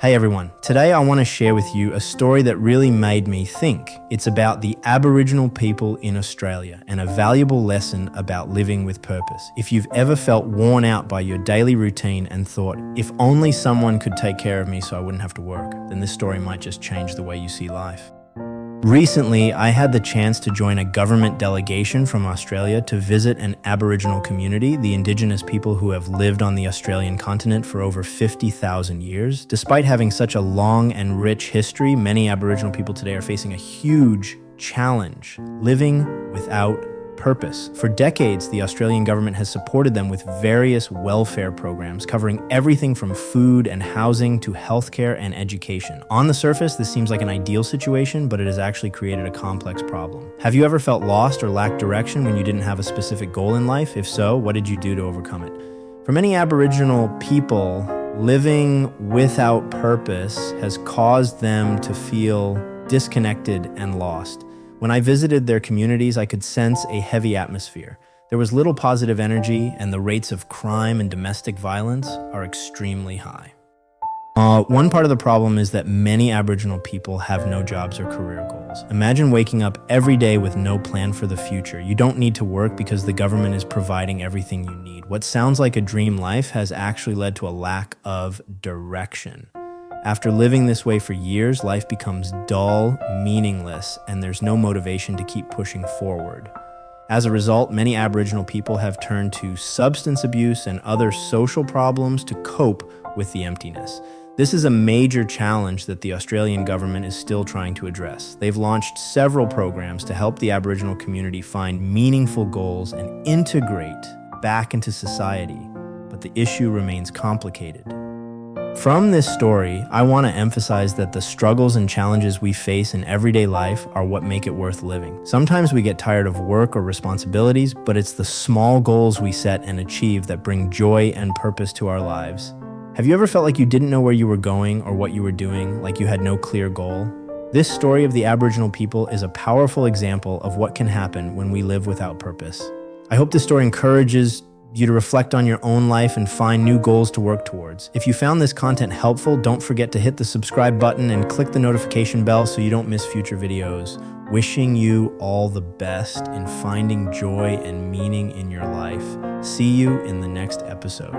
Hey everyone, today I want to share with you a story that really made me think. It's about the Aboriginal people in Australia and a valuable lesson about living with purpose. If you've ever felt worn out by your daily routine and thought, if only someone could take care of me so I wouldn't have to work, then this story might just change the way you see life. Recently, I had the chance to join a government delegation from Australia to visit an Aboriginal community, the Indigenous people who have lived on the Australian continent for over 50,000 years. Despite having such a long and rich history, many Aboriginal people today are facing a huge challenge: living without purpose. For decades, the Australian government has supported them with various welfare programs covering everything from food and housing to healthcare and education. On the surface, this seems like an ideal situation, but it has actually created a complex problem. Have you ever felt lost or lacked direction when you didn't have a specific goal in life? If so, what did you do to overcome it? For many Aboriginal people, living without purpose has caused them to feel disconnected and lost. When I visited their communities, I could sense a heavy atmosphere. There was little positive energy, and the rates of crime and domestic violence are extremely high. One part of the problem is that many Aboriginal people have no jobs or career goals. Imagine waking up every day with no plan for the future. You don't need to work because the government is providing everything you need. What sounds like a dream life has actually led to a lack of direction. After living this way for years, life becomes dull, meaningless, and there's no motivation to keep pushing forward. As a result, many Aboriginal people have turned to substance abuse and other social problems to cope with the emptiness. This is a major challenge that the Australian government is still trying to address. They've launched several programs to help the Aboriginal community find meaningful goals and integrate back into society, but the issue remains complicated. From this story, I want to emphasize that the struggles and challenges we face in everyday life are what make it worth living. Sometimes we get tired of work or responsibilities, but it's the small goals we set and achieve that bring joy and purpose to our lives. Have you ever felt like you didn't know where you were going or what you were doing, like you had no clear goal? This story of the Aboriginal people is a powerful example of what can happen when we live without purpose. I hope this story encourages you to reflect on your own life and find new goals to work towards. If you found this content helpful, don't forget to hit the subscribe button and click the notification bell so you don't miss future videos. Wishing you all the best in finding joy and meaning in your life. See you in the next episode.